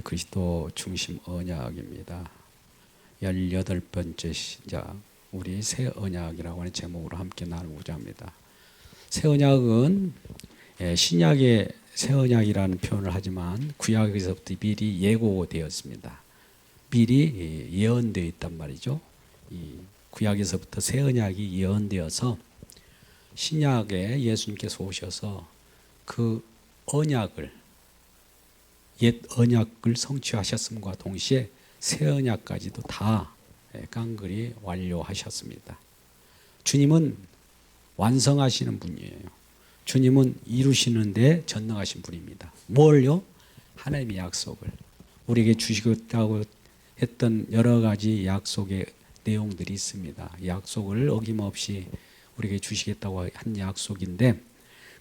그리스도 중심 언약입니다. 18번째 시작, 우리 새 언약이라고 하는 제목으로 함께 나누고자 합니다. 새 언약은 신약의 새 언약이라는 표현을 하지만 구약에서부터 미리 예고되었습니다. 미리 예언되어 있단 말이죠. 이 구약에서부터 새 언약이 예언되어서 신약에 예수님께서 오셔서 그 언약을, 옛 언약을 성취하셨음과 동시에 새 언약까지도 다 깡그리 완료하셨습니다. 주님은 완성하시는 분이에요. 주님은 이루시는데 전능하신 분입니다. 뭘요? 하나님의 약속을, 우리에게 주시겠다고 했던 여러 가지 약속의 내용들이 있습니다. 약속을 어김없이 우리에게 주시겠다고 한 약속인데,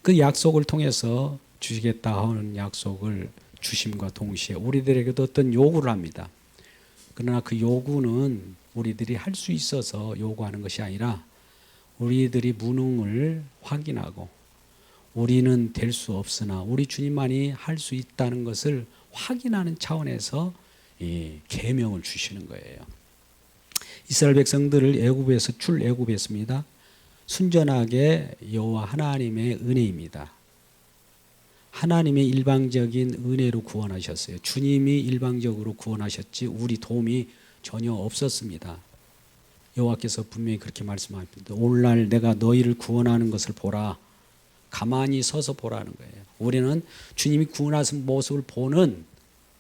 그 약속을 통해서 주시겠다 하는 약속을 주심과 동시에 우리들에게도 어떤 요구를 합니다. 그러나 그 요구는 우리들이 할 수 있어서 요구하는 것이 아니라 우리들이 무능을 확인하고 우리는 될 수 없으나 우리 주님만이 할 수 있다는 것을 확인하는 차원에서 이 계명을 주시는 거예요. 이스라엘 백성들을 애굽에서 출애굽했습니다. 순전하게 여호와 하나님의 은혜입니다. 하나님의 일방적인 은혜로 구원하셨어요. 주님이 일방적으로 구원하셨지 우리 도움이 전혀 없었습니다. 여호와께서 분명히 그렇게 말씀하십니다. 오늘날 내가 너희를 구원하는 것을 보라. 가만히 서서 보라는 거예요. 우리는 주님이 구원하신 모습을 보는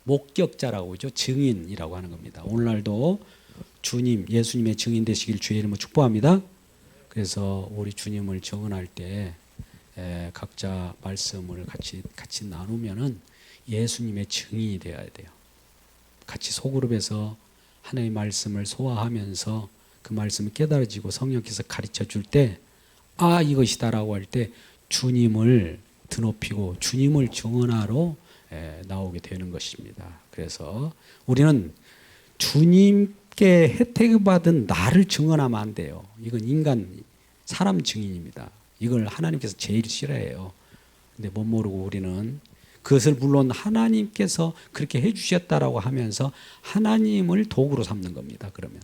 목격자라고 하죠. 증인이라고 하는 겁니다. 오늘날도 주님, 예수님의 증인 되시길 주의 이름으로 축복합니다. 그래서 우리 주님을 증언할 때 각자 말씀을 같이 나누면은 예수님의 증인이 되어야 돼요. 같이 소그룹에서 하나님의 말씀을 소화하면서 그 말씀이 깨달아지고 성령께서 가르쳐 줄 때, 아, 이것이다라고 할 때 주님을 드높이고 주님을 증언하러 나오게 되는 것입니다. 그래서 우리는 주님께 혜택을 받은 나를 증언하면 안 돼요. 이건 사람 증인입니다. 이걸 하나님께서 제일 싫어해요. 근데 못 모르고 우리는 그것을 물론 하나님께서 그렇게 해주셨다라고 하면서 하나님을 도구로 삼는 겁니다. 그러면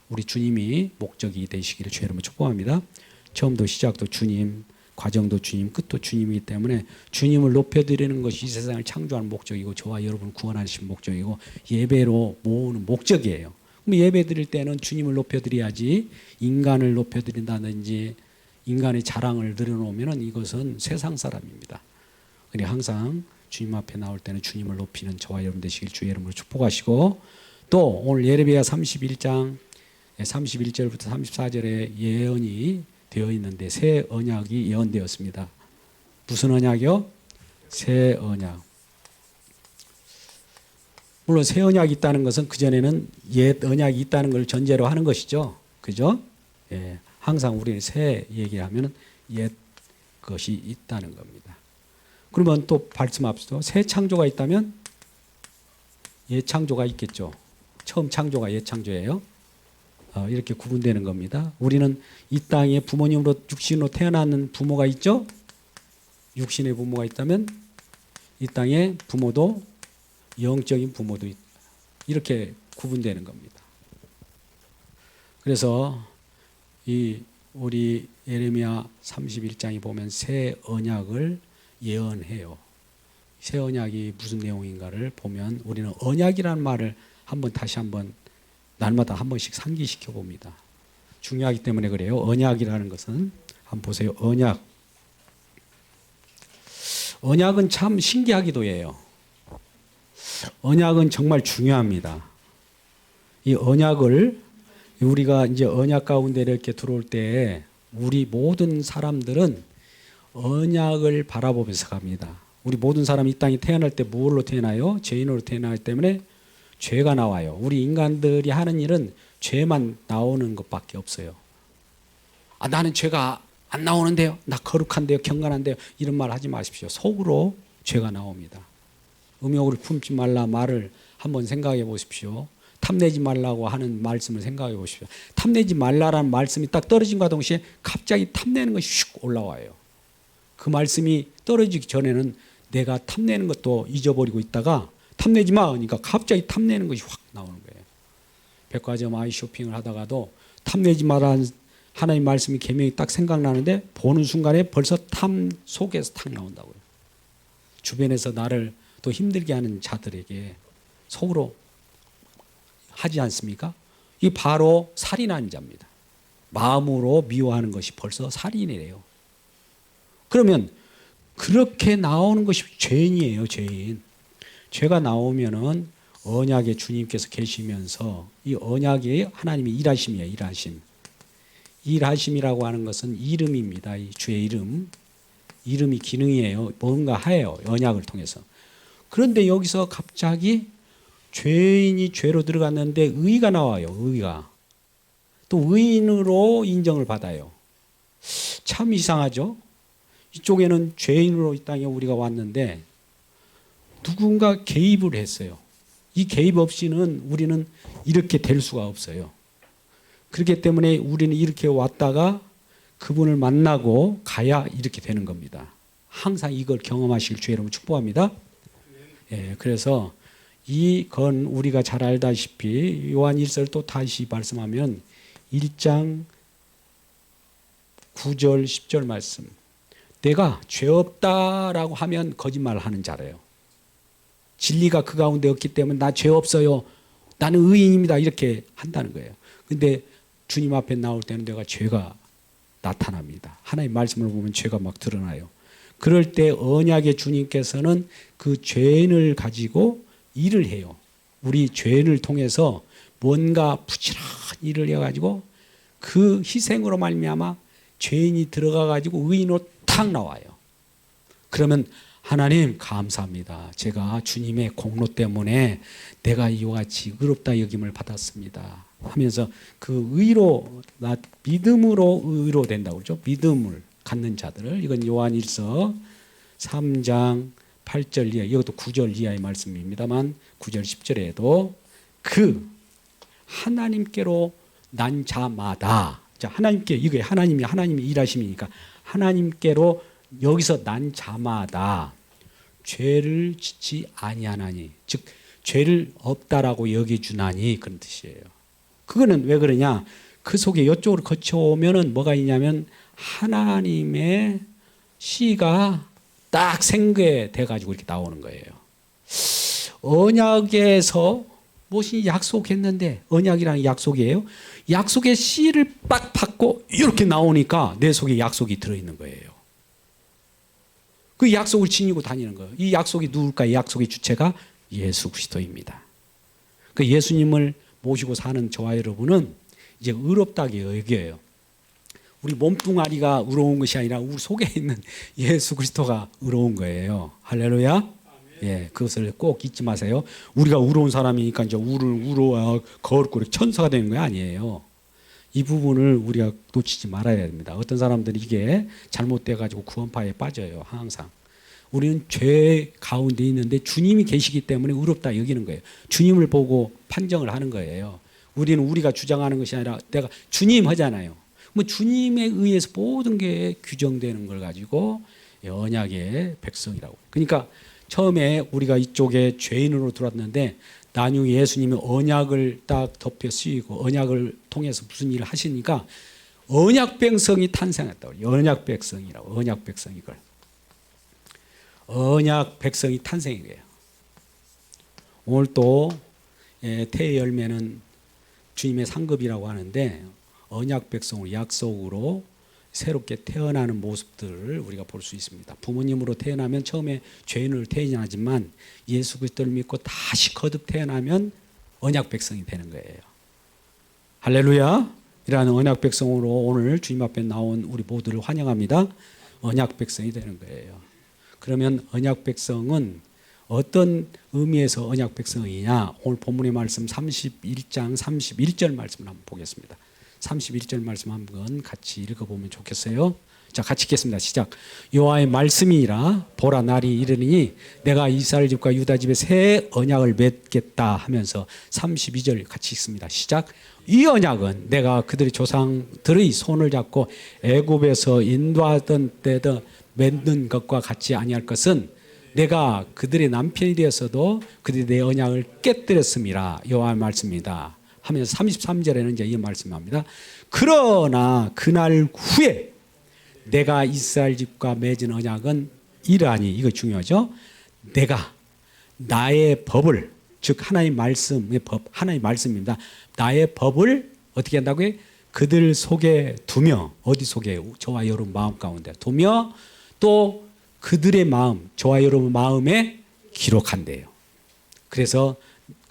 우리 주님이 목적이 되시기를 주의 이름으로 축복합니다. 처음도 시작도 주님, 과정도 주님, 끝도 주님이기 때문에 주님을 높여드리는 것이 이 세상을 창조하는 목적이고 저와 여러분을 구원하신 목적이고 예배로 모으는 목적이에요. 그럼 예배 드릴 때는 주님을 높여드려야지 인간을 높여드린다든지 인간의 자랑을 늘어놓으면 이것은 세상 사람입니다. 그러니 항상 주님 앞에 나올 때는 주님을 높이는 저와 여러분 되시길 주의 이름으로 축복하시고, 또 오늘 예레미야 31장 31절부터 34절에 예언이 되어 있는데 새 언약이 예언되었습니다. 무슨 언약이요? 새 언약. 물론 새 언약이 있다는 것은 그전에는 옛 언약이 있다는 걸 전제로 하는 것이죠. 그죠? 예. 항상 우리는 새 얘기하면 옛 것이 있다는 겁니다. 그러면 또 말씀합시다. 새 창조가 있다면 옛 창조가 있겠죠. 처음 창조가 옛 창조예요. 이렇게 구분되는 겁니다. 우리는 이 땅에 부모님으로 육신으로 태어나는 부모가 있죠. 육신의 부모가 있다면 이 땅에 부모도 영적인 부모도 있다. 이렇게 구분되는 겁니다. 그래서 우리 예레미야 31장에 보면 새 언약을 예언해요. 새 언약이 무슨 내용인가를 보면 우리는 언약이라는 말을 다시 한번 날마다 한 번씩 상기시켜 봅니다. 중요하기 때문에 그래요. 언약이라는 것은 한번 보세요. 언약은 참 신기하기도 해요. 언약은 정말 중요합니다. 이 언약을 우리가 이제 언약 가운데 이렇게 들어올 때 우리 모든 사람들은 언약을 바라보면서 갑니다. 우리 모든 사람이 이 땅에 태어날 때 무엇으로 태어나요? 죄인으로 태어나기 때문에 죄가 나와요. 우리 인간들이 하는 일은 죄만 나오는 것밖에 없어요. 아, 나는 죄가 안 나오는데요. 나 거룩한데요. 경건한데요. 이런 말 하지 마십시오. 속으로 죄가 나옵니다. 음욕을 품지 말라 말을 한번 생각해 보십시오. 탐내지 말라고 하는 말씀을 생각해 보십시오. 탐내지 말라라는 말씀이 딱 떨어진과 동시에 갑자기 탐내는 것이 슉 올라와요. 그 말씀이 떨어지기 전에는 내가 탐내는 것도 잊어버리고 있다가 탐내지 마. 그러니까 갑자기 탐내는 것이 확 나오는 거예요. 백화점 아이 쇼핑을 하다가도 탐내지 마라는 하나님 말씀이 계명이 딱 생각나는데 보는 순간에 벌써 탐 속에서 탁 나온다고요. 주변에서 나를 또 힘들게 하는 자들에게 속으로 하지 않습니까? 이 바로 살인하는 자입니다. 마음으로 미워하는 것이 벌써 살인이래요. 그러면 그렇게 나오는 것이 죄인이에요, 죄인. 죄가 나오면은 언약의 주님께서 계시면서 이 언약이 하나님의 일하심이에요, 일하심. 일하심이라고 하는 것은 이름입니다. 이 주의 이름. 이름이 기능이에요. 뭔가 해요, 언약을 통해서. 그런데 여기서 갑자기 죄인이 죄로 들어갔는데 의가 나와요, 의가. 또 의인으로 인정을 받아요. 참 이상하죠? 이쪽에는 죄인으로 이 땅에 우리가 왔는데 누군가 개입을 했어요. 이 개입 없이는 우리는 이렇게 될 수가 없어요. 그렇기 때문에 우리는 이렇게 왔다가 그분을 만나고 가야 이렇게 되는 겁니다. 항상 이걸 경험하실 주 여러분 축복합니다. 예, 그래서 이건 우리가 잘 알다시피 요한 1설 또 다시 말씀하면 1장 9절 10절 말씀. 내가 죄 없다라고 하면 거짓말을 하는 자래요. 진리가 그 가운데 없기 때문에 나 죄 없어요. 나는 의인입니다. 이렇게 한다는 거예요. 근데 주님 앞에 나올 때는 내가 죄가 나타납니다. 하나님 말씀을 보면 죄가 막 드러나요. 그럴 때 언약의 주님께서는 그 죄인을 가지고 일을 해요. 우리 죄인을 통해서 뭔가 부지런한 일을 해가지고 그 희생으로 말미암아 죄인이 들어가가지고 의인으로 탁 나와요. 그러면 하나님 감사합니다. 제가 주님의 공로 때문에 내가 이와 같이 의롭다 여김을 받았습니다. 하면서 그 의로, 믿음으로 의로 된다고 그러죠. 믿음을 갖는 자들을. 이건 요한일서 3장 8절 이하, 이것도 9절 이하의 말씀입니다만 9절 10절에도 그 하나님께로 난 자마다, 자 하나님께, 이게 하나님이 일하심이니까 하나님께로 여기서 난 자마다 죄를 짓지 아니하나니, 즉 죄를 없다라고 여겨주나니, 그런 뜻이에요. 그거는 왜 그러냐, 그 속에 이쪽으로 거쳐오면은 뭐가 있냐면 하나님의 씨가 딱 생겨돼 가지고 이렇게 나오는 거예요. 언약에서 무엇이 약속했는데, 언약이라는 약속이에요. 약속의 씨를 딱 받고 이렇게 나오니까 내 속에 약속이 들어있는 거예요. 그 약속을 지니고 다니는 거예요. 이 약속이 누굴까요? 약속의 주체가 예수 그리스도입니다. 그 예수님을 모시고 사는 저와 여러분은 이제 의롭다게 여겨요. 우리 몸뚱아리가 의로운 것이 아니라 우리 속에 있는 예수 그리스도가 의로운 거예요. 할렐루야. 예, 그것을 꼭 잊지 마세요. 우리가 의로운 사람이니까 이제 우러야 거룩고 천사가 되는 거 아니에요. 이 부분을 우리가 놓치지 말아야 됩니다. 어떤 사람들이 이게 잘못돼가지고 구원파에 빠져요. 항상. 우리는 죄 가운데 있는데 주님이 계시기 때문에 의롭다 여기는 거예요. 주님을 보고 판정을 하는 거예요. 우리는 우리가 주장하는 것이 아니라 내가 주님 하잖아요. 뭐 주님에 의해서 모든 게 규정되는 걸 가지고 언약의 백성이라고. 그러니까 처음에 우리가 이쪽에 죄인으로 들어왔는데 나중에 예수님이 언약을 딱 덮여 씌우고 언약을 통해서 무슨 일을 하시니까 언약 백성이 탄생했다고. 언약 백성이라고. 언약 백성 이걸. 언약 백성이 탄생인 거예요. 오늘 또 태의 열매는 주님의 상급이라고 하는데 언약 백성으로 약속으로 새롭게 태어나는 모습들을 우리가 볼 수 있습니다. 부모님으로 태어나면 처음에 죄인으로 태어나지만 예수 그리스도를 믿고 다시 거듭 태어나면 언약 백성이 되는 거예요. 할렐루야. 이라는 언약 백성으로 오늘 주님 앞에 나온 우리 모두를 환영합니다. 언약 백성이 되는 거예요. 그러면 언약 백성은 어떤 의미에서 언약 백성이냐? 오늘 본문의 말씀 31장 31절 말씀을 한번 보겠습니다. 31절 말씀 한번 같이 읽어보면 좋겠어요. 자, 같이 읽겠습니다. 시작. 여호와의 말씀이라 보라 날이 이르니 내가 이스라엘 집과 유다 집에 새 언약을 맺겠다 하면서 32절 같이 읽습니다. 시작. 이 언약은 내가 그들의 조상들의 손을 잡고 애굽에서 인도하던 때도 맺는 것과 같이 아니할 것은 내가 그들의 남편이 되었어도 그들이 내 언약을 깨뜨렸음이라 여호와의 말씀입니다 하면서 33절에는 이제 이 말씀합니다. 그러나 그날 후에 내가 이스라엘 집과 맺은 언약은 이러하니, 이거 중요하죠. 내가 나의 법을, 즉 하나님 말씀의 법, 하나님 말씀입니다. 나의 법을 어떻게 한다고요? 그들 속에 두며, 어디 속에? 저와 여러분 마음 가운데 두며 또 그들의 마음, 저와 여러분 마음에 기록한대요. 그래서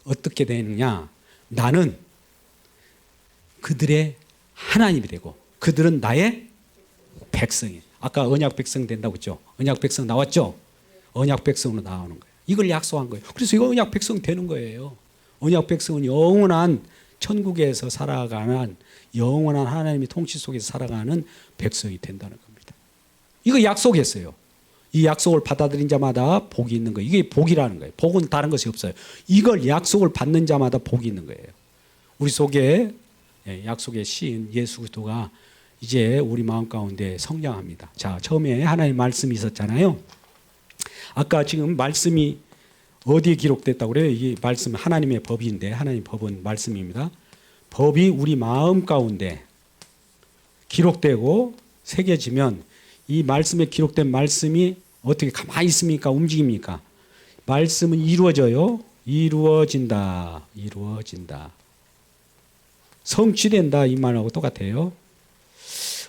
어떻게 되느냐? 나는 그들의 하나님이 되고 그들은 나의 백성이. 아까 언약 백성 된다고 했죠. 언약 백성 나왔죠. 언약 백성으로 나오는 거예요. 이걸 약속한 거예요. 그래서 이거 언약 백성 되는 거예요. 언약 백성은 영원한 천국에서 살아가는, 영원한 하나님의 통치 속에서 살아가는 백성이 된다는 겁니다. 이거 약속했어요. 이 약속을 받아들인 자마다 복이 있는 거예요. 이게 복이라는 거예요. 복은 다른 것이 없어요. 이걸 약속을 받는 자마다 복이 있는 거예요. 우리 속에 약속의 신 예수 그리스도가 이제 우리 마음 가운데 성장합니다. 자, 처음에 하나님 말씀이 있었잖아요. 아까 지금 말씀이 어디에 기록됐다고 그래요? 이 말씀 하나님의 법인데, 하나님의 법은 말씀입니다. 법이 우리 마음 가운데 기록되고 새겨지면 이 말씀에 기록된 말씀이 어떻게 가만히 있습니까? 움직입니까? 말씀은 이루어져요. 이루어진다. 이루어진다. 성취된다. 이 말하고 똑같아요.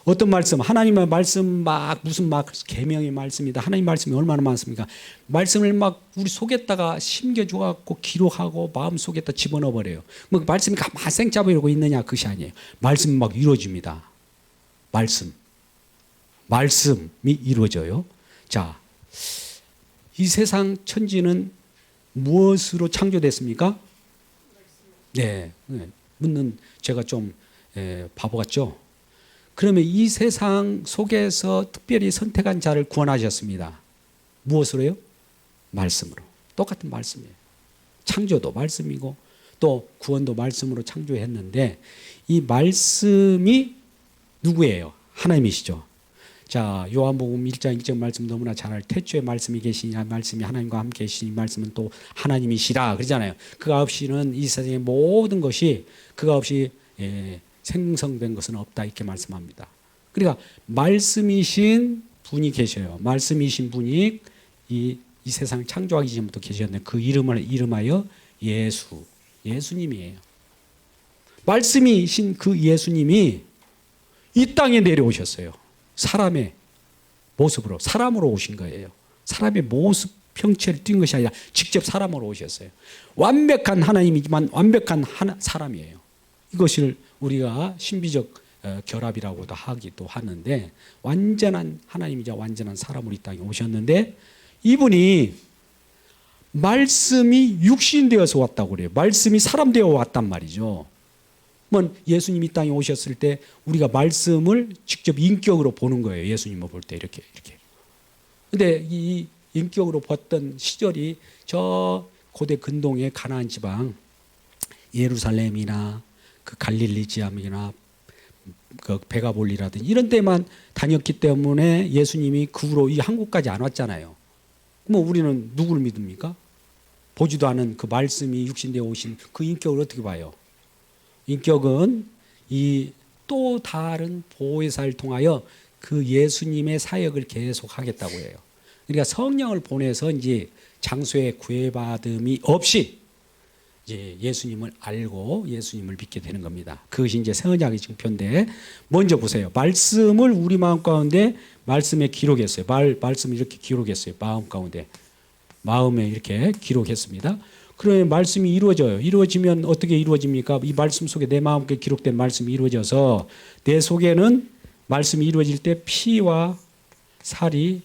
어떤 말씀? 하나님의 말씀 무슨 계명의 말씀이다. 하나님 말씀이 얼마나 많습니까? 말씀을 우리 속에다가 심겨주갖고 기록하고 마음 속에다 집어넣어 버려요. 뭐 말씀이 가만히 생잡으려고 있느냐? 그것이 아니에요. 말씀이 이루어집니다. 말씀이 이루어져요. 자, 이 세상 천지는 무엇으로 창조됐습니까? 네, 묻는 제가 좀 바보 같죠? 그러면 이 세상 속에서 특별히 선택한 자를 구원하셨습니다. 무엇으로요? 말씀으로. 똑같은 말씀이에요. 창조도 말씀이고 또 구원도 말씀으로 창조했는데 이 말씀이 누구예요? 하나님이시죠. 자, 요한복음 1장 1절 말씀 너무나 잘 알. 태초에 말씀이 계시니 말씀이 하나님과 함께 계시니 말씀은 또 하나님이시라 그러잖아요. 그가 없이는 이 세상의 모든 것이, 그가 없이 생성된 것은 없다 이렇게 말씀합니다. 그러니까 말씀이신 분이 계셔요. 말씀이신 분이 이 세상 창조하기 전부터 계셨는데 그 이름하여 예수님이에요. 말씀이신 그 예수님이 이 땅에 내려오셨어요. 사람의 모습으로, 사람으로 오신 거예요. 사람의 모습 형체를 띈 것이 아니라 직접 사람으로 오셨어요. 완벽한 하나님이지만 완벽한 사람이에요. 이것을 우리가 신비적 결합이라고도 하기도 하는데, 완전한 하나님이자 완전한 사람으로 이 땅에 오셨는데 이분이 말씀이 육신 되어서 왔다고 그래요. 말씀이 사람 되어 왔단 말이죠. 예수님이 이 땅에 오셨을 때 우리가 말씀을 직접 인격으로 보는 거예요. 예수님을 볼 때 이렇게. 근데 이 인격으로 봤던 시절이 저 고대 근동의 가나안 지방, 예루살렘이나 그 갈릴리 지방이나 그 베가볼리라든지 이런 데만 다녔기 때문에 예수님이 그 후로 이 한국까지 안 왔잖아요. 우리는 누구를 믿습니까? 보지도 않은 그 말씀이 육신되어 오신 그 인격을 어떻게 봐요? 인격은 이 또 다른 보혜사를 통하여 그 예수님의 사역을 계속 하겠다고 해요. 그러니까 성령을 보내서 이제 장소에 구애받음이 없이 이제 예수님을 알고 예수님을 믿게 되는 겁니다. 그것이 이제 새 언약의 증표인데, 먼저 보세요. 말씀을 우리 마음 가운데 말씀에 기록했어요. 말씀을 이렇게 기록했어요. 마음 가운데. 마음에 이렇게 기록했습니다. 그러면 말씀이 이루어져요. 이루어지면 어떻게 이루어집니까? 이 말씀 속에 내 마음에 기록된 말씀이 이루어져서 내 속에는 말씀이 이루어질 때 피와 살이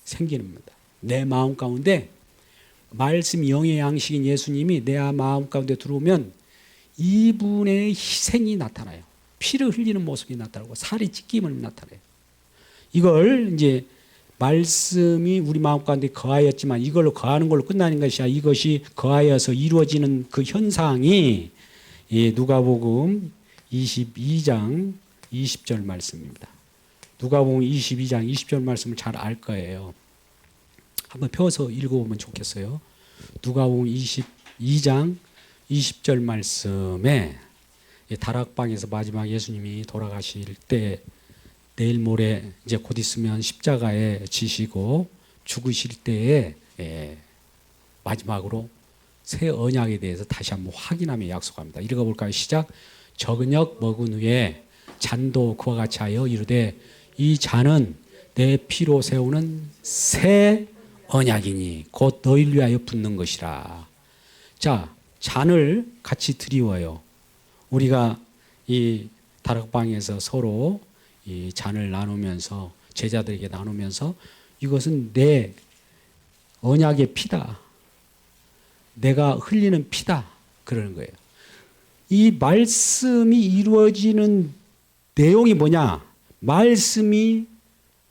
생기는 겁니다. 내 마음 가운데 말씀 영의 양식인 예수님이 내 마음 가운데 들어오면 이분의 희생이 나타나요. 피를 흘리는 모습이 나타나고 살이 찢김을 나타내요. 이걸 이제 말씀이 우리 마음 가운데 거하였지만 이걸로 거하는 걸로 끝나는 것이 아니라 이것이 거하여서 이루어지는 그 현상이 누가복음 22장 20절 말씀입니다. 누가복음 22장 20절 말씀을 잘 알 거예요. 한번 펴서 읽어보면 좋겠어요. 누가복음 22장 20절 말씀에 다락방에서 마지막 예수님이 돌아가실 때 내일 모레 이제 곧 있으면 십자가에 지시고 죽으실 때에 마지막으로 새 언약에 대해서 다시 한번 확인하며 약속합니다. 읽어볼까요? 시작. 저녁 먹은 후에 잔도 그와 같이 하여 이르되 이 잔은 내 피로 세우는 새 언약이니 곧 너희를 위하여 붓는 것이라. 자, 잔을 같이 드리워요. 우리가 이 다락방에서 서로 이 잔을 나누면서 제자들에게 나누면서 이것은 내 언약의 피다. 내가 흘리는 피다. 그러는 거예요. 이 말씀이 이루어지는 내용이 뭐냐? 말씀이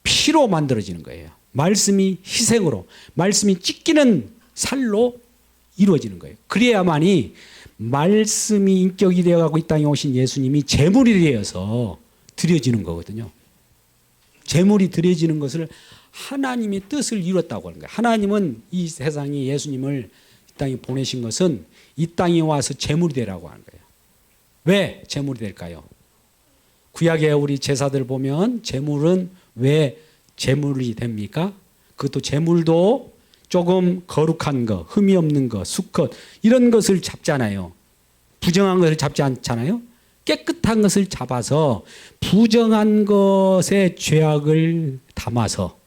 피로 만들어지는 거예요. 말씀이 희생으로, 말씀이 찢기는 살로 이루어지는 거예요. 그래야만이 말씀이 인격이 되어가고 이 땅에 오신 예수님이 제물이 되어서 드려지는 거거든요. 제물이 드려지는 것을 하나님의 뜻을 이뤘다고 하는 거예요. 하나님은 이 세상에 예수님을 이 땅에 보내신 것은 이 땅에 와서 제물이 되라고 하는 거예요. 왜 제물이 될까요? 구약의 우리 제사들 보면 제물은 왜 제물이 됩니까? 그것도 제물도 조금 거룩한 거, 흠이 없는 거, 수컷 이런 것을 잡잖아요. 부정한 것을 잡지 않잖아요. 깨끗한 것을 잡아서 부정한 것의 죄악을 담아서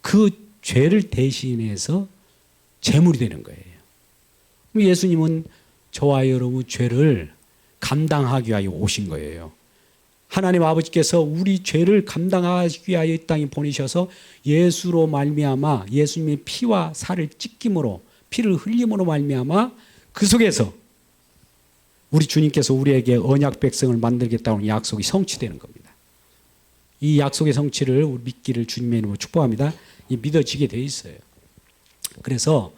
그 죄를 대신해서 제물이 되는 거예요. 예수님은 저와 여러분 죄를 감당하기 위하여 오신 거예요. 하나님 아버지께서 우리 죄를 감당하기 위하여 이 땅에 보내셔서 예수로 말미암아 예수님의 피와 살을 찢김으로 피를 흘림으로 말미암아 그 속에서 우리 주님께서 우리에게 언약 백성을 만들겠다는 약속이 성취되는 겁니다. 이 약속의 성취를 우리 믿기를 주님의 이름으로 축복합니다. 믿어지게 돼 있어요. 그래서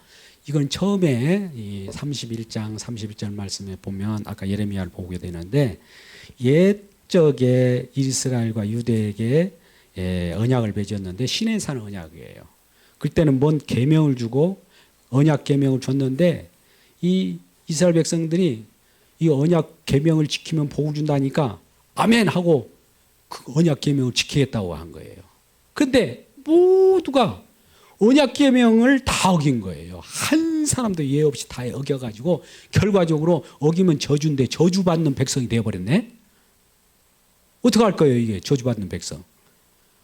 이건 처음에 이 31장 31절 말씀에 보면 아까 예레미야를 보게 되는데 옛적에 이스라엘과 유대에게 언약을 맺었는데 시내산 언약이에요. 그때는 뭔 계명을 주고 언약 계명을 줬는데 이 이스라엘 백성들이 이 언약 계명을 지키면 복을 준다니까 아멘 하고 그 언약 계명을 지키겠다고 한 거예요. 그런데 모두가 언약 계명을 다 어긴 거예요. 한 사람도 예외 없이 다 어겨가지고 결과적으로 어기면 저주인데 저주받는 백성이 되어버렸네. 어떻게 할 거예요 이게 저주받는 백성.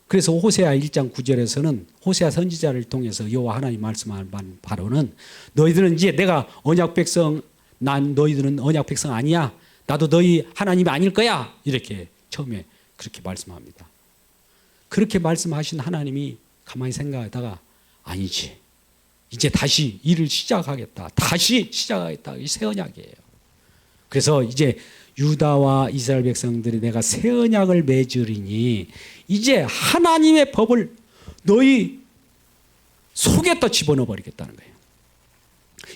그래서 호세아 1장 9절에서는 호세아 선지자를 통해서 여호와 하나님 말씀한 바로는 너희들은 이제 내가 언약 백성 난 너희들은 언약 백성 아니야. 나도 너희 하나님이 아닐 거야. 이렇게 처음에 그렇게 말씀합니다. 그렇게 말씀하신 하나님이 가만히 생각하다가 아니지. 이제 다시 일을 시작하겠다. 다시 시작하겠다. 이 새 언약이에요. 그래서 이제 유다와 이스라엘 백성들이 내가 새 언약을 맺으리니 이제 하나님의 법을 너희 속에다 집어넣어 버리겠다는 거예요.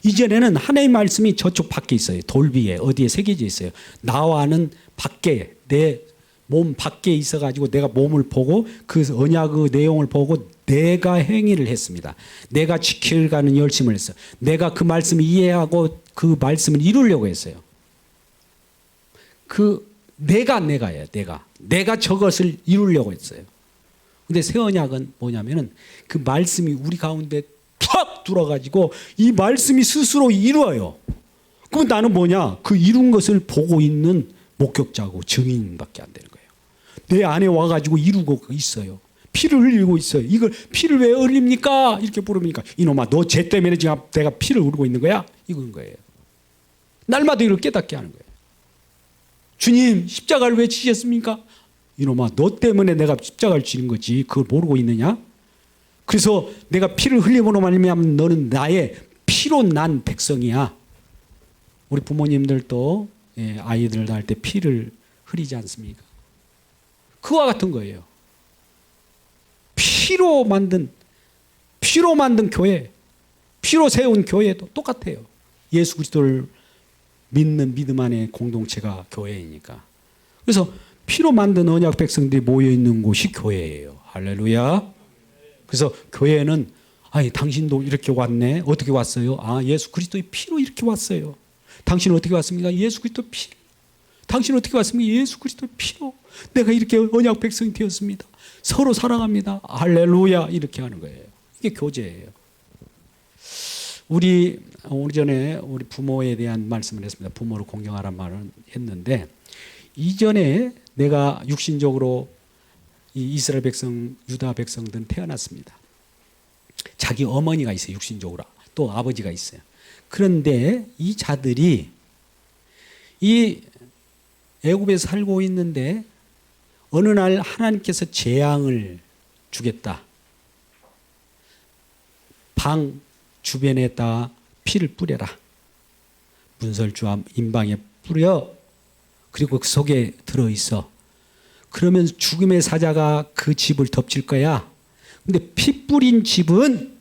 이전에는 하나님의 말씀이 저쪽 밖에 있어요. 돌비에 어디에 새겨져 있어요. 나와는 밖에 내 몸 밖에 있어가지고 내가 몸을 보고 그 언약의 내용을 보고 내가 행위를 했습니다. 내가 지켜가는 열심을 했어요. 내가 그 말씀을 이해하고 그 말씀을 이루려고 했어요. 그 내가예요. 내가 저것을 이루려고 했어요. 근데 새 언약은 뭐냐면은 그 말씀이 우리 가운데 탁 들어가지고 이 말씀이 스스로 이루어요. 그럼 나는 뭐냐? 그 이룬 것을 보고 있는 목격자고 증인밖에 안 되는 거예요. 내 안에 와가지고 이루고 있어요. 피를 흘리고 있어요. 이걸 피를 왜 흘립니까? 이렇게 물으니까 이놈아 너 죄 때문에 지금 내가 피를 흘리고 있는 거야? 이건 거예요. 날마다 이걸 깨닫게 하는 거예요. 주님 십자가를 왜 지셨습니까? 이놈아 너 때문에 내가 십자가를 지는 거지. 그걸 모르고 있느냐? 그래서 내가 피를 흘림으로 말미암아 너는 나의 피로 난 백성이야. 우리 부모님들도 아이들 낳을 때 피를 흘리지 않습니까? 그와 같은 거예요. 피로 만든 교회, 피로 세운 교회도 똑같아요. 예수 그리스도를 믿는 믿음 안에 공동체가 교회이니까. 그래서 피로 만든 언약 백성들이 모여 있는 곳이 교회예요. 할렐루야. 그래서 교회는 아니 당신도 이렇게 왔네. 어떻게 왔어요? 아 예수 그리스도의 피로 이렇게 왔어요. 당신은 어떻게 왔습니까? 예수 그리스도의 피. 당신은 어떻게 왔습니까? 예수 그리스도의 피로 내가 이렇게 언약 백성이 되었습니다. 서로 사랑합니다. 할렐루야 이렇게 하는 거예요. 이게 교제예요. 우리 오전에 우리 부모에 대한 말씀을 했습니다. 부모를 공경하란 말을 했는데 이전에 내가 육신적으로 이 이스라엘 백성, 유다 백성들은 태어났습니다. 자기 어머니가 있어요. 육신적으로. 또 아버지가 있어요. 그런데 이 자들이 이 애굽에 살고 있는데 어느 날 하나님께서 재앙을 주겠다. 방 주변에다 피를 뿌려라. 문설주와 임방에 뿌려. 그리고 그 속에 들어있어. 그러면 죽음의 사자가 그 집을 덮칠 거야. 근데 피 뿌린 집은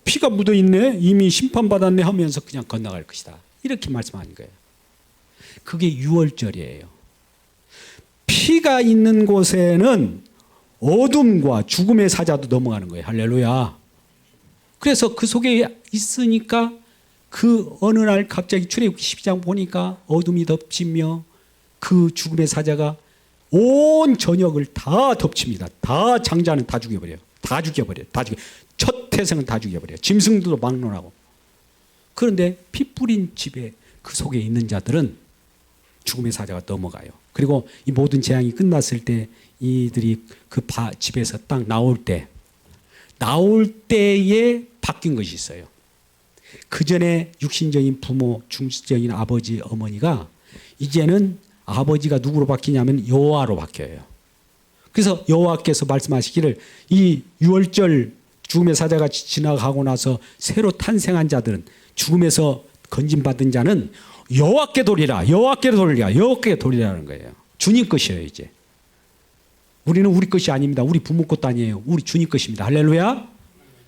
피가 묻어있네. 이미 심판받았네 하면서 그냥 건너갈 것이다. 이렇게 말씀하는 거예요. 그게 유월절이에요. 피가 있는 곳에는 어둠과 죽음의 사자도 넘어가는 거예요. 할렐루야. 그래서 그 속에 있으니까 그 어느 날 갑자기 출애굽기 12장 보니까 어둠이 덮치며 그 죽음의 사자가 온 전역을 다 덮칩니다. 다 장자는 다 죽여버려요. 다 죽여버려요. 첫 태생은 다 죽여버려요. 짐승들도 막론하고. 그런데 피 뿌린 집에 그 속에 있는 자들은 죽음의 사자가 넘어가요. 그리고 이 모든 재앙이 끝났을 때 이들이 그 집에서 딱 나올 때에 바뀐 것이 있어요. 그 전에 육신적인 부모, 중식적인 아버지, 어머니가 이제는 아버지가 누구로 바뀌냐면 여호와로 바뀌어요. 그래서 여호와께서 말씀하시기를 이 유월절 죽음의 사자가 지나가고 나서 새로 탄생한 자들은 죽음에서 건진받은 자는 여호와께 돌리라. 여호와께 돌리라. 여호와께 돌리라는 거예요. 주님 것이에요. 이제 우리는 우리 것이 아닙니다. 우리 부모 것도 아니에요. 우리 주님 것입니다. 할렐루야.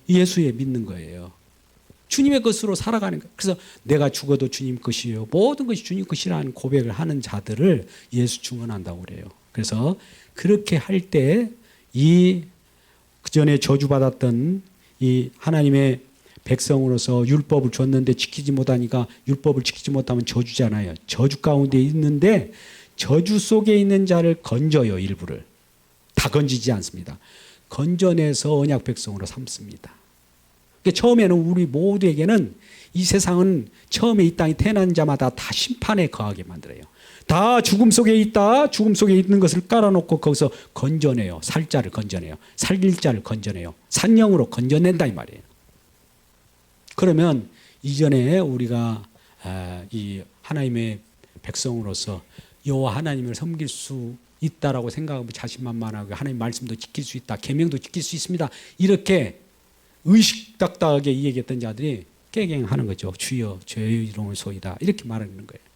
예수에 믿는 거예요. 주님의 것으로 살아가는 거예요. 그래서 내가 죽어도 주님 것이에요. 모든 것이 주님 것이라는 고백을 하는 자들을 예수 증언한다고 그래요. 그래서 그렇게 할 때 이 그전에 저주받았던 이 하나님의 백성으로서 율법을 줬는데 지키지 못하니까 율법을 지키지 못하면 저주잖아요. 저주 가운데 있는데 저주 속에 있는 자를 건져요. 일부를. 다 건지지 않습니다. 건져내서 언약 백성으로 삼습니다. 그러니까 처음에는 우리 모두에게는 이 세상은 처음에 이 땅에 태어난 자마다 다 심판에 거하게 만들어요. 다 죽음 속에 있다. 죽음 속에 있는 것을 깔아놓고 거기서 건져내요. 살 자를 건져내요. 살릴 자를 건져내요. 산영으로 건져낸다 이 말이에요. 그러면 이전에 우리가 이 하나님의 백성으로서 여호와 하나님을 섬길 수 있다라고 생각하고 자신만만하고 하나님 말씀도 지킬 수 있다. 계명도 지킬 수 있습니다. 이렇게 의식닥닥하게 얘기했던 자들이 깨갱하는 거죠. 주여 죄의 이름을 소이다. 이렇게 말하는 거예요.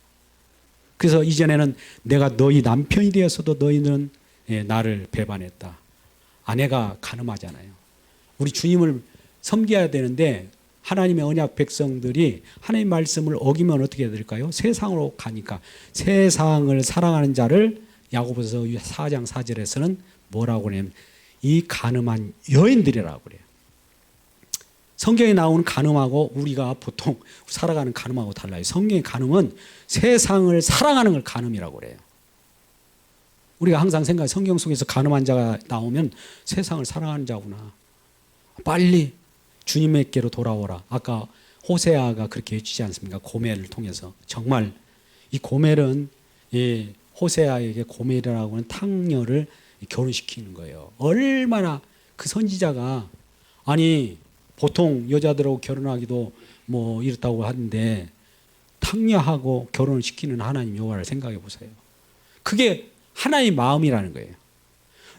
그래서 이전에는 내가 너희 남편이 되었어도 너희는 나를 배반했다. 아내가 간음하잖아요. 우리 주님을 섬겨야 되는데 하나님의 언약 백성들이 하나님 말씀을 어기면 어떻게 해야 될까요? 세상으로 가니까 세상을 사랑하는 자를 야고보서 4장 4절에서는 뭐라고 하냐면 이 간음한 여인들이라고 그래요. 성경에 나오는 간음하고 우리가 보통 살아가는 간음하고 달라요. 성경의 간음은 세상을 사랑하는 걸 간음이라고 그래요. 우리가 항상 생각해 성경 속에서 간음한 자가 나오면 세상을 사랑하는 자구나. 빨리 주님에게로 돌아오라. 아까 호세아가 그렇게 외치지 않습니까? 고멜을 통해서. 정말 이 고멜은 호세아에게 고멜이라고 하는 탕녀를 결혼시키는 거예요. 얼마나 그 선지자가 아니 보통 여자들하고 결혼하기도 뭐 이렇다고 하는데 탕녀하고 결혼을 시키는 하나님 여호와를 생각해 보세요. 그게 하나님의 마음이라는 거예요.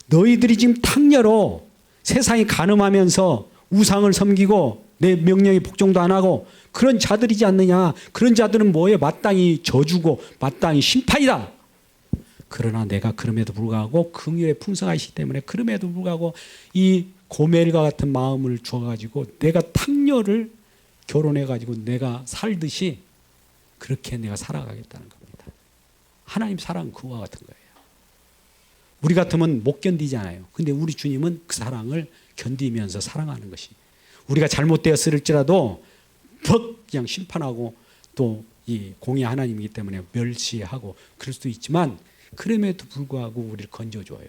너희들이 지금 탕녀로 세상이 간음하면서 우상을 섬기고 내 명령에 복종도 안 하고 그런 자들이지 않느냐. 그런 자들은 뭐예요? 마땅히 저주고 마땅히 심판이다. 그러나 내가 그럼에도 불구하고 긍휼에 풍성하시기 때문에 그럼에도 불구하고 이 고멜과 같은 마음을 주어가지고 내가 탕녀를 결혼해가지고 내가 살듯이 그렇게 내가 살아가겠다는 겁니다. 하나님 사랑은 그와 같은 거예요. 우리 같으면 못 견디잖아요. 근데 우리 주님은 그 사랑을 견디면서 사랑하는 것이, 우리가 잘못되었을지라도 퍽 그냥 심판하고 또 이 공의 하나님이기 때문에 멸시하고 그럴 수도 있지만 그럼에도 불구하고 우리를 건져줘요.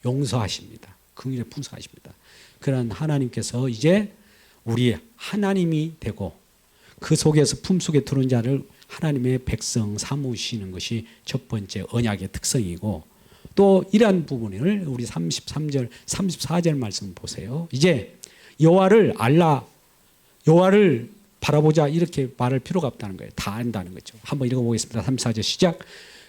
용서하십니다. 긍휼에 풍성하십니다. 그런 하나님께서 이제 우리 하나님이 되고 그 속에서 품속에 들어온 자를 하나님의 백성 삼으시는 것이 첫 번째 언약의 특성이고, 또 이러한 부분을 우리 33절 34절 말씀 보세요. 이제 여호와를 알라, 여호와를 바라보자 이렇게 말할 필요가 없다는 거예요. 다 안다는 거죠. 한번 읽어보겠습니다. 34절 시작.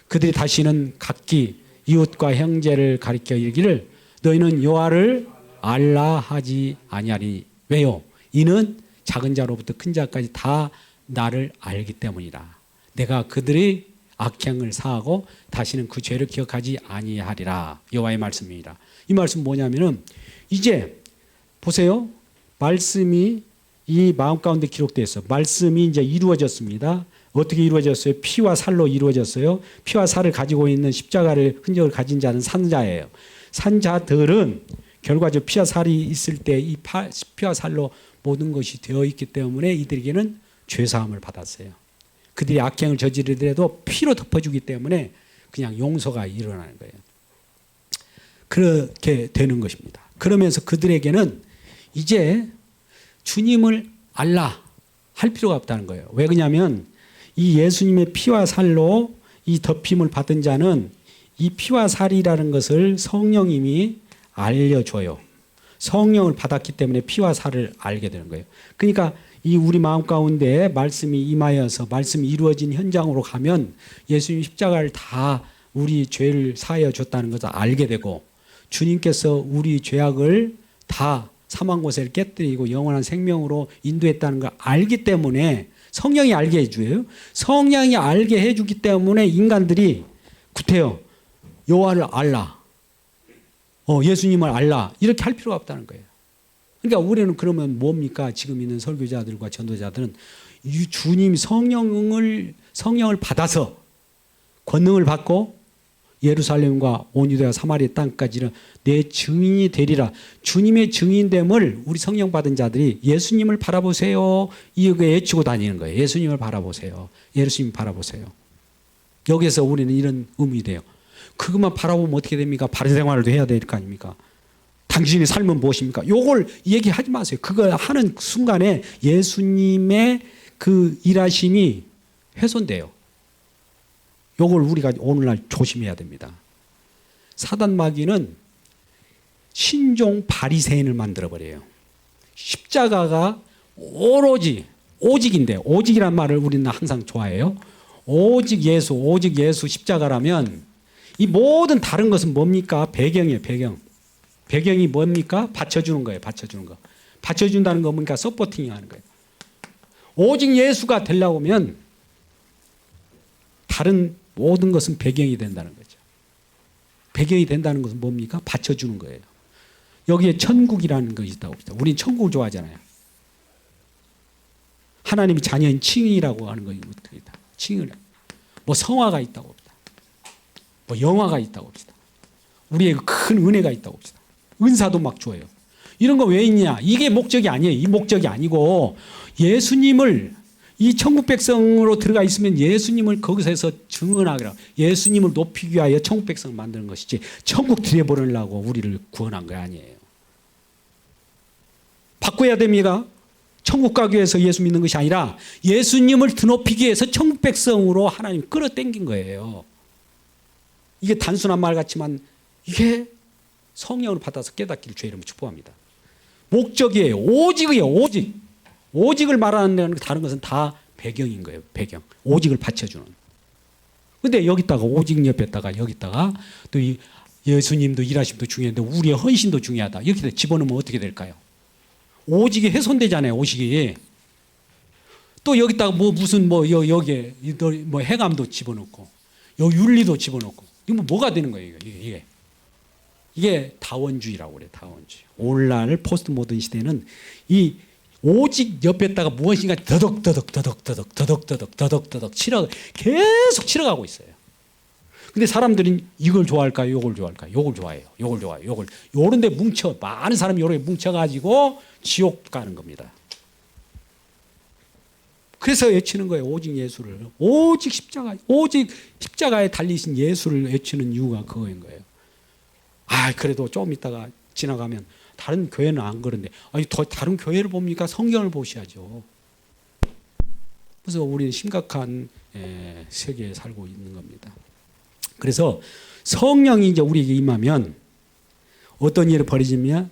그들이 다시는 각기 이웃과 형제를 가리켜 이르기를 너희는 여호와를 알라 하지 아니하리. 왜요? 이는 작은 자로부터 큰 자까지 다 나를 알기 때문이라. 내가 그들의 악행을 사하고 다시는 그 죄를 기억하지 아니하리라. 여호와의 말씀입니다. 이 말씀 뭐냐면은 이제 보세요. 말씀이 이 마음 가운데 기록되어 있어. 말씀이 이제 이루어졌습니다. 어떻게 이루어졌어요? 피와 살로 이루어졌어요. 피와 살을 가지고 있는 십자가를 흔적을 가진 자는 산자예요. 산자들은 결과적으로 피와 살이 있을 때 이 피와 살로 모든 것이 되어 있기 때문에 이들에게는 죄사함을 받았어요. 그들이 악행을 저지르더라도 피로 덮어주기 때문에 그냥 용서가 일어나는 거예요. 그렇게 되는 것입니다. 그러면서 그들에게는 이제 주님을 알라 할 필요가 없다는 거예요. 왜 그러냐면 이 예수님의 피와 살로 이 덮임을 받은 자는 이 피와 살이라는 것을 성령님이 알려줘요. 성령을 받았기 때문에 피와 살을 알게 되는 거예요. 그러니까 이 우리 마음 가운데 말씀이 임하여서 말씀이 이루어진 현장으로 가면 예수님 십자가를 다 우리 죄를 사하여 줬다는 것을 알게 되고, 주님께서 우리 죄악을 다 사망 고세를 깨뜨리고 영원한 생명으로 인도했다는 걸 알기 때문에 성령이 알게 해줘요. 성령이 알게 해주기 때문에 인간들이 구태여 여호와를 알라, 예수님을 알라 이렇게 할 필요가 없다는 거예요. 그러니까 우리는 그러면 뭡니까? 지금 있는 설교자들과 전도자들은 이 주님 성령을 받아서 권능을 받고 예루살렘과 온 유대와 사마리아 땅까지는 내 증인이 되리라. 주님의 증인됨을 우리 성령 받은 자들이 예수님을 바라보세요 이거 외치고 다니는 거예요. 예수님을 바라보세요. 예수님 바라보세요. 여기서 우리는 이런 의미 돼요. 그것만 바라보면 어떻게 됩니까? 바른 생활도 해야 될 거 아닙니까? 당신의 삶은 무엇입니까? 요걸 얘기하지 마세요. 그걸 하는 순간에 예수님의 그 일하심이 훼손돼요. 요걸 우리가 오늘날 조심해야 됩니다. 사단 마귀는 신종 바리새인을 만들어버려요. 십자가가 오직인데, 오직이란 말을 우리는 항상 좋아해요. 오직 예수 십자가라면 이 모든 다른 것은 뭡니까? 배경이에요. 배경이 뭡니까? 받쳐주는 거예요. 받쳐주는 거. 받쳐준다는 거 뭡니까? 서포팅 하는 거예요. 오직 예수가 되려고 하면 다른 모든 것은 배경이 된다는 거죠. 배경이 된다는 것은 뭡니까? 받쳐주는 거예요. 여기에 천국이라는 것이 있다고 합니다. 우리는 천국을 좋아하잖아요. 하나님이 자녀인 칭의라고 하는 것이 있다. 칭의. 뭐 성화가 있다고 합니다. 뭐 영화가 있다고 합시다. 우리에게 큰 은혜가 있다고 합시다. 은사도 막 줘요. 이런 거 왜 있냐? 이게 목적이 아니에요. 이 목적이 아니고 예수님을 이 천국 백성으로 들어가 있으면 예수님을 거기서 해서 증언하기라. 예수님을 높이기 위하여 천국 백성을 만드는 것이지 천국 들여보내려고 우리를 구원한 거 아니에요. 바꿔야 됩니다. 천국 가기 위해서 예수 믿는 것이 아니라 예수님을 드높이기 위해서 천국 백성으로 하나님 끌어당긴 거예요. 이게 단순한 말 같지만 이게 성령을 받아서 깨닫기를 주의 이름으로 축복합니다. 목적이에요. 오직이에요. 오직을 말하는 다른 것은 다 배경인 거예요. 배경. 오직을 받쳐주는. 근데 여기다가 오직 옆에다가 여기다가 또 이 예수님도 일하심도 중요한데 우리의 헌신도 중요하다. 이렇게 집어넣으면 어떻게 될까요? 오직이 훼손되잖아요. 오직이. 또 여기다가 여기에 뭐 행함도 집어넣고 여기 윤리도 집어넣고 이거 뭐가 되는 거예요? 이게 다원주의라고 그래요. 다원주의. 오늘날 포스트 모던 시대는 이 오직 옆에다가 무엇인가 더덕 치러 계속 치러가고 있어요. 근데 사람들은 이걸 좋아할까요? 요걸 좋아할까요? 요걸 좋아해요. 요걸 좋아해요. 요런 데 많은 사람이 요렇게 뭉쳐가지고 지옥 가는 겁니다. 그래서 외치는 거예요. 오직 예수를. 오직 십자가에 달리신 예수를 외치는 이유가 그거인 거예요. 그래도 좀 있다가 지나가면 다른 교회는 안 그런데, 다른 교회를 봅니까? 성경을 보셔야죠. 그래서 우리는 심각한 세계에 살고 있는 겁니다. 그래서 성령이 이제 우리에게 임하면 어떤 일을 벌어지면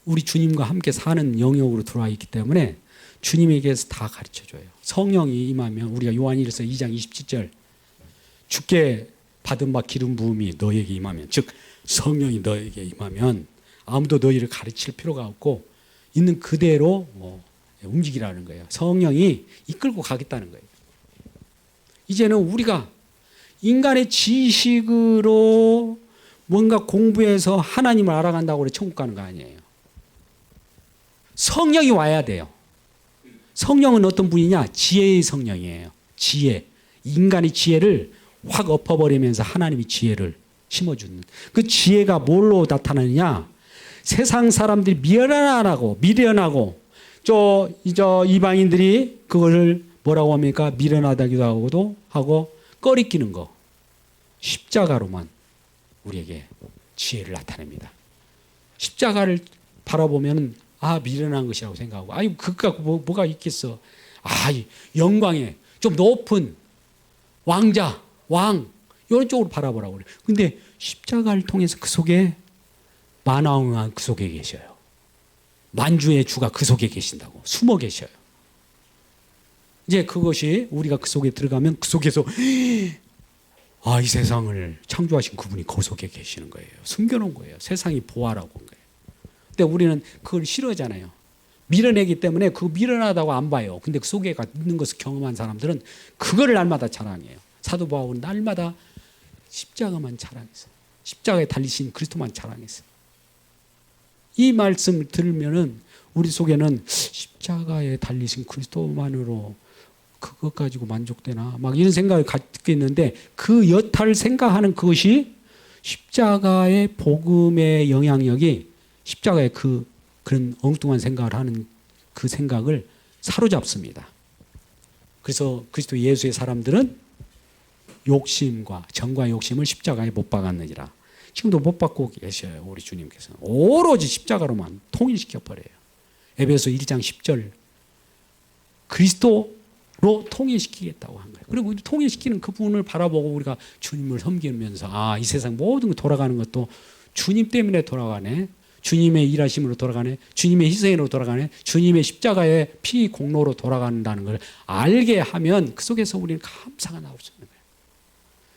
우리 주님과 함께 사는 영역으로 들어와 있기 때문에 주님에게서 다 가르쳐줘요. 성령이 임하면 우리가 요한일서 2장 27절 주께 받은 바 기름 부음이 너에게 임하면, 즉 성령이 너에게 임하면 아무도 너희를 가르칠 필요가 없고 있는 그대로 움직이라는 거예요. 성령이 이끌고 가겠다는 거예요. 이제는 우리가 인간의 지식으로 뭔가 공부해서 하나님을 알아간다고 천국 가는 거 아니에요. 성령이 와야 돼요. 성령은 어떤 분이냐? 지혜의 성령이에요. 지혜. 인간의 지혜를 확 엎어버리면서 하나님의 지혜를 심어주는. 그 지혜가 뭘로 나타나느냐? 세상 사람들이 미련하고 이방인들이 그걸 뭐라고 합니까? 미련하다기도 하고 꺼리끼는 거. 십자가로만 우리에게 지혜를 나타냅니다. 십자가를 바라보면 미련한 것이라고 생각하고, 그것 갖고 뭐가 있겠어. 영광에 좀 높은 왕자, 왕, 이런 쪽으로 바라보라고 그래요. 근데 십자가를 통해서 그 속에 만왕왕 그 속에 계셔요. 만주의 주가 그 속에 계신다고. 숨어 계셔요. 이제 그것이 우리가 그 속에 들어가면 그 속에서 이 세상을 창조하신 그분이 그 속에 계시는 거예요. 숨겨놓은 거예요. 세상이 보아라고 한 거예요. 근데 우리는 그걸 싫어하잖아요. 미련하기 때문에 그 미련하다고 안 봐요. 근데 그 속에 있는 것을 경험한 사람들은 그거를 날마다 자랑해요. 사도 바울은 날마다 십자가만 자랑했어요. 십자가에 달리신 그리스도만 자랑했어요. 이 말씀을 들으면은 우리 속에는 십자가에 달리신 그리스도만으로 그것 가지고 만족되나 막 이런 생각을 갖게 있는데, 그 여타를 생각하는 그것이 십자가의 복음의 영향력이 십자가의 그런 엉뚱한 생각을 하는 그 생각을 사로잡습니다. 그래서 그리스도 예수의 사람들은 욕심과 정과 욕심을 십자가에 못 박았느니라. 지금도 못 받고 계셔요. 우리 주님께서는 오로지 십자가로만 통일시켜 버려요. 에베소 1장 10절 그리스도로 통일시키겠다고 한 거예요. 그리고 통일시키는 그분을 바라보고 우리가 주님을 섬기면서 이 세상 모든 거 돌아가는 것도 주님 때문에 돌아가네. 주님의 일하심으로 돌아가네. 주님의 희생으로 돌아가네. 주님의 십자가의 피 공로로 돌아간다는 걸 알게 하면 그 속에서 우리는 감사가 나올 수 있는 거예요.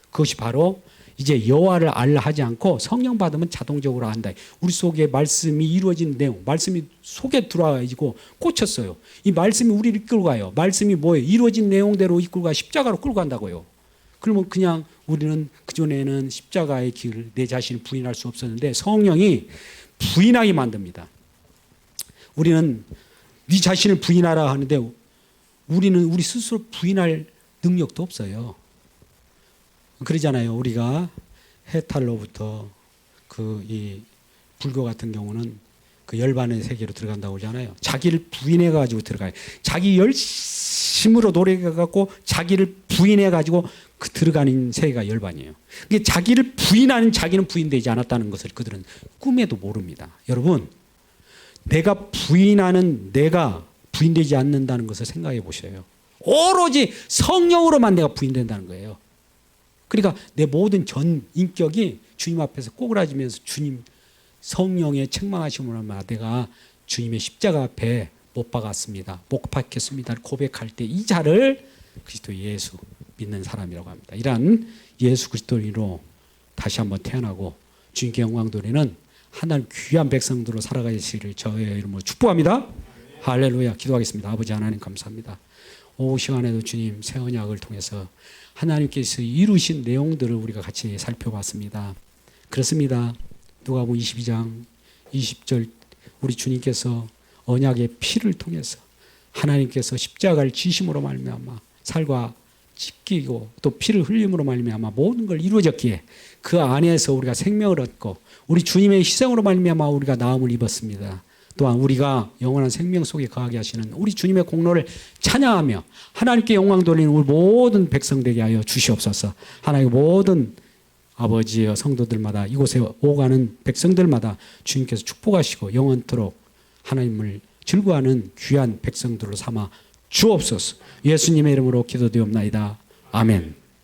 그것이 바로 이제 여호와를 알라 하지 않고 성령 받으면 자동적으로 한다. 우리 속에 말씀이 이루어진 내용, 말씀이 속에 들어와가지고 꽂혔어요. 이 말씀이 우리를 이끌고 가요. 말씀이 뭐예요? 이루어진 내용대로 이끌고 가 십자가로 끌고 간다고요. 그러면 그냥 우리는 그전에는 십자가의 길을 내 자신을 부인할 수 없었는데 성령이 부인하게 만듭니다. 우리는 네 자신을 부인하라 하는데 우리는 우리 스스로 부인할 능력도 없어요. 그러잖아요. 우리가 해탈로부터 이 불교 같은 경우는 그 열반의 세계로 들어간다고 그러잖아요. 자기를 부인해 가지고 들어가요. 자기 열심으로 노력해 갖고 자기를 부인해 가지고 들어가는 세계가 열반이에요. 그게 자기를 부인하는 자기는 부인되지 않았다는 것을 그들은 꿈에도 모릅니다. 여러분, 내가 부인하는 내가 부인되지 않는다는 것을 생각해 보셔요. 오로지 성령으로만 내가 부인된다는 거예요. 그러니까 내 모든 전 인격이 주님 앞에서 꼬그라지면서 주님 성령의 책망하심으로 내가 주님의 십자가 앞에 못 박았습니다. 못 박혔습니다. 고백할 때 이 자를 그리스도 예수 믿는 사람이라고 합니다. 이러한 예수 그리스도인으로 다시 한번 태어나고 주님께 영광 돌리는 하나님 귀한 백성들로 살아가시기를 저의 이름으로 축복합니다. 할렐루야. 기도하겠습니다. 아버지 하나님 감사합니다. 오후 시간에도 주님 새 언약을 통해서 하나님께서 이루신 내용들을 우리가 같이 살펴봤습니다. 그렇습니다. 누가복음 22장 20절 우리 주님께서 언약의 피를 통해서 하나님께서 십자가를 지심으로 말미암아 살과 찢기고 또 피를 흘림으로 말미암아 모든 걸 이루어졌기에 그 안에서 우리가 생명을 얻고 우리 주님의 희생으로 말미암아 우리가 나음을 입었습니다. 또한 우리가 영원한 생명 속에 거하게 하시는 우리 주님의 공로를 찬양하며 하나님께 영광 돌리는 우리 모든 백성 되게 하여 주시옵소서. 하나님의 모든 아버지여 성도들마다 이곳에 오가는 백성들마다 주님께서 축복하시고 영원토록 하나님을 즐거워하는 귀한 백성들로 삼아 주옵소서. 예수님의 이름으로 기도되옵나이다. 아멘.